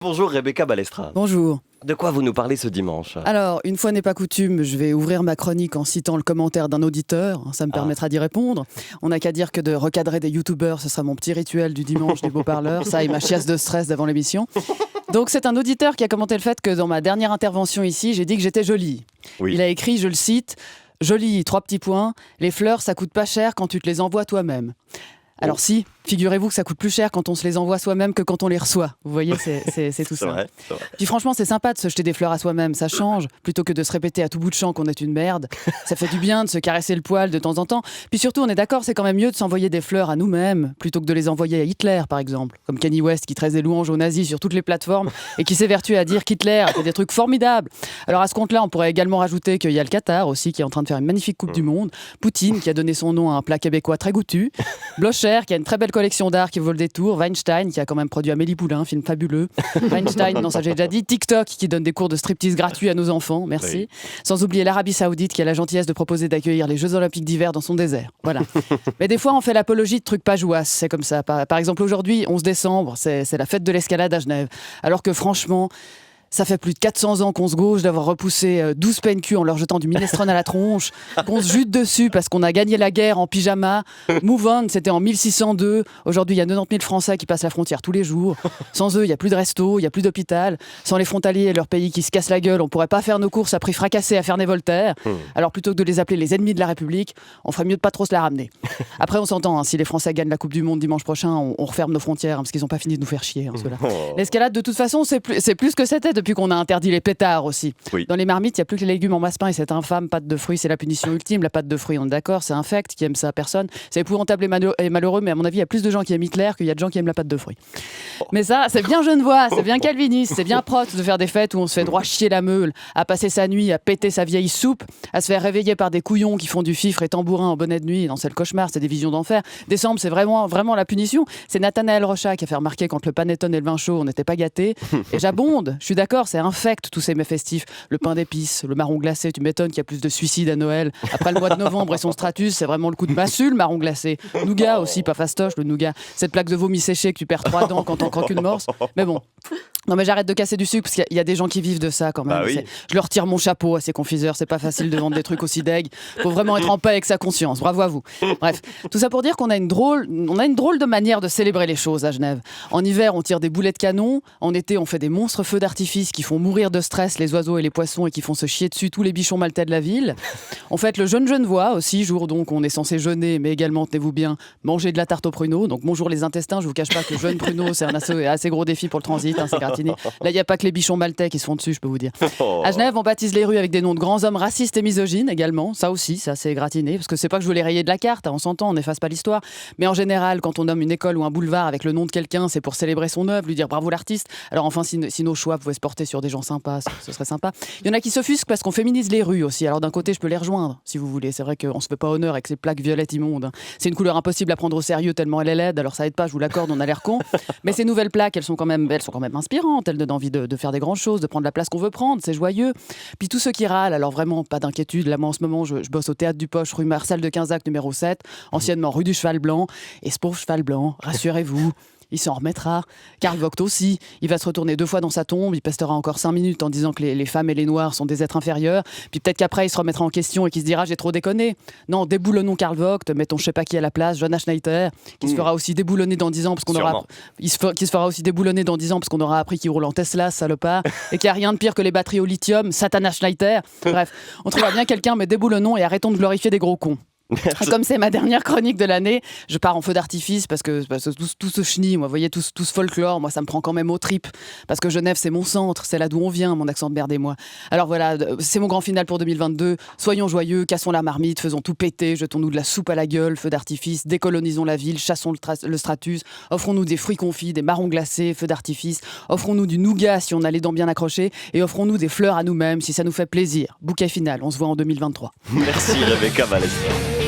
Bonjour Rebecca Balestra. Bonjour. De quoi vous nous parlez ce dimanche? Alors, une fois n'est pas coutume, je vais ouvrir ma chronique en citant le commentaire d'un auditeur. Ça me permettra d'y répondre. On n'a qu'à dire que de recadrer des youtubeurs, ce sera mon petit rituel du dimanche du beau parleur. Ça et ma chiasse de stress d'avant l'émission. Donc, c'est un auditeur qui a commenté le fait que dans ma dernière intervention ici, j'ai dit que j'étais jolie. Oui. Il a écrit, je le cite, « Jolie, 3 petits points, les fleurs, ça coûte pas cher quand tu te les envoies toi-même. » Alors si, figurez-vous que ça coûte plus cher quand on se les envoie soi-même que quand on les reçoit. Vous voyez, c'est tout ça. Vrai. Puis franchement, c'est sympa de se jeter des fleurs à soi-même, ça change, plutôt que de se répéter à tout bout de champ qu'on est une merde. Ça fait du bien de se caresser le poil de temps en temps. Puis surtout, on est d'accord, c'est quand même mieux de s'envoyer des fleurs à nous-mêmes, plutôt que de les envoyer à Hitler, par exemple. Comme Kanye West qui traite des louanges aux nazis sur toutes les plateformes et qui s'évertue à dire qu'Hitler a fait des trucs formidables. Alors à ce compte-là, on pourrait également rajouter qu'il y a le Qatar aussi, qui est en train de faire une magnifique Coupe du Monde, Poutine, qui a donné son nom à un plat québécois très goûtu, Blocher, qui a une très belle collection d'art qui vaut le détour, Weinstein qui a quand même produit Amélie Poulain, film fabuleux, Weinstein, non ça j'ai déjà dit, TikTok qui donne des cours de striptease gratuits à nos enfants, merci, Oui. Sans oublier l'Arabie Saoudite qui a la gentillesse de proposer d'accueillir les Jeux Olympiques d'hiver dans son désert, voilà. Mais des fois on fait l'apologie de trucs pas jouasses, c'est comme ça, par exemple aujourd'hui, 11 décembre, c'est la fête de l'escalade à Genève, alors que franchement, ça fait plus de 400 ans qu'on se gauche d'avoir repoussé 12 PNQ en leur jetant du minestrone à la tronche, qu'on se jute dessus parce qu'on a gagné la guerre en pyjama. Move on, c'était en 1602. Aujourd'hui, il y a 90 000 Français qui passent la frontière tous les jours. Sans eux, il n'y a plus de resto, il n'y a plus d'hôpital. Sans les frontaliers et leur pays qui se cassent la gueule, on ne pourrait pas faire nos courses à prix fracassé à Ferney-Voltaire. Alors plutôt que de les appeler les ennemis de la République, on ferait mieux de pas trop se la ramener. Après, on s'entend, hein, si les Français gagnent la Coupe du Monde dimanche prochain, on referme nos frontières hein, parce qu'ils n'ont pas fini de nous faire chier. Hein, ceux-là. L'escalade, de toute façon, c'est plus que c'était depuis qu'on a interdit les pétards aussi. Oui. Dans les marmites, il n'y a plus que les légumes en masse-pain et c'est infâme. Pâte de fruits, c'est la punition ultime. La pâte de fruits, on est d'accord, c'est infect. Qui aime ça? Personne. C'est épouvantable et malheureux, mais à mon avis, il y a plus de gens qui aiment Hitler qu'il y a de gens qui aiment la pâte de fruits. Mais ça, c'est bien genevois, c'est bien calviniste, c'est bien prote de faire des fêtes où on se fait droit chier la meule, à passer sa nuit, à péter sa vieille soupe, à se faire réveiller par des couillons qui font du fifre et tambourin en bonnet de nuit. Non, c'est le cauchemar, c'est des visions d'enfer. Décembre, c'est vraiment la punition. C'est Nathanaël Rocha qui a fait remarquer quand le panettone et le vin chaud, on n'était pas gâtés. Et j'abonde, je suis d'accord, c'est infect tous ces mets festifs. Le pain d'épices, le marron glacé, tu m'étonnes qu'il y a plus de suicides à Noël. Après le mois de novembre et son stratus, c'est vraiment le coup de massue, le marron glacé. Nougat aussi, pas fastoche, le nougat. Cette plaque de vomi séché que tu perds 3 dents quand t'en croques une morse. Mais bon. Non mais j'arrête de casser du sucre parce qu'il y a des gens qui vivent de ça quand même. Bah oui. Je leur tire mon chapeau à ces confiseurs, c'est pas facile de vendre des trucs aussi deg. Faut vraiment être en paix avec sa conscience. Bravo à vous. Bref, tout ça pour dire qu'on a une drôle de manière de célébrer les choses à Genève. En hiver, on tire des boulets de canon. En été, on fait des monstres feux d'artifice qui font mourir de stress les oiseaux et les poissons et qui font se chier dessus tous les bichons maltais de la ville. On fête le jeune genevois aussi, jour donc on est censé jeûner, mais également, tenez-vous bien, manger de la tarte aux pruneaux. Donc bonjour les intestins, je vous cache pas que le jeune pruneau, c'est un assez gros défi pour le transit, hein, c'est gratiné. Là, il n'y a pas que les bichons maltais qui se font dessus, je peux vous dire. À Genève, on baptise les rues avec des noms de grands hommes racistes et misogynes également. Ça aussi, ça c'est gratiné. Parce que c'est pas que je veux les rayer de la carte, hein, on s'entend, on n'efface pas l'histoire. Mais en général, quand on nomme une école ou un boulevard avec le nom de quelqu'un, c'est pour célébrer son œuvre, lui dire bravo l'artiste. Alors enfin, si nos choix pouvaient se porter sur des gens sympas, ce serait sympa. Il y en a qui s'offusquent parce qu'on féminise les rues aussi. Alors d'un côté, je peux les rejoindre, si vous voulez. C'est vrai qu'on se fait pas honneur avec ces plaques violettes immondes. Hein. C'est une couleur impossible à prendre au sérieux tellement elle est laide. Alors ça aide pas, je vous l'accorde, on a l'air con. Mais ces nouvelles plaques, elles sont quand même inspirantes. Elles donnent envie de faire des grandes choses, de prendre la place qu'on veut prendre. C'est joyeux. Puis tous ceux qui râlent, alors vraiment, pas d'inquiétude. Là, moi, en ce moment, je bosse au Théâtre du Poche, rue Marcel de Quinzac, numéro 7, anciennement rue du Cheval Blanc. Et ce pauvre Cheval Blanc, rassurez-vous, il s'en remettra. Karl Vogt aussi. Il va se retourner 2 fois dans sa tombe. Il pestera encore 5 minutes en disant que les femmes et les noirs sont des êtres inférieurs. Puis peut-être qu'après, il se remettra en question et qu'il se dira j'ai trop déconné. Non, déboulonnons Karl Vogt, mettons je sais pas qui à la place, Johanna Schneider, qui se fera aussi déboulonner dans 10 ans parce qu'on aura. Qui se fera aussi déboulonner dans 10 ans parce qu'on aura appris qu'il roule en Tesla, salopard, et qu'il n'y a rien de pire que les batteries au lithium, Satana Schneider. Bref, on trouvera bien quelqu'un, mais déboulonnons et arrêtons de glorifier des gros cons. Et comme c'est ma dernière chronique de l'année, je pars en feu d'artifice parce que tout ce chenille, moi, vous voyez, tout ce folklore, moi, ça me prend quand même aux tripes. Parce que Genève, c'est mon centre, c'est là d'où on vient, mon accent de merde et moi. Alors voilà, c'est mon grand final pour 2022. Soyons joyeux, cassons la marmite, faisons tout péter, jetons-nous de la soupe à la gueule, feu d'artifice, décolonisons la ville, chassons le stratus, offrons-nous des fruits confits, des marrons glacés, feu d'artifice, offrons-nous du nougat si on a les dents bien accrochées, et offrons-nous des fleurs à nous-mêmes si ça nous fait plaisir. Bouquet final, on se voit en 2023. Merci Rebecca Balestra.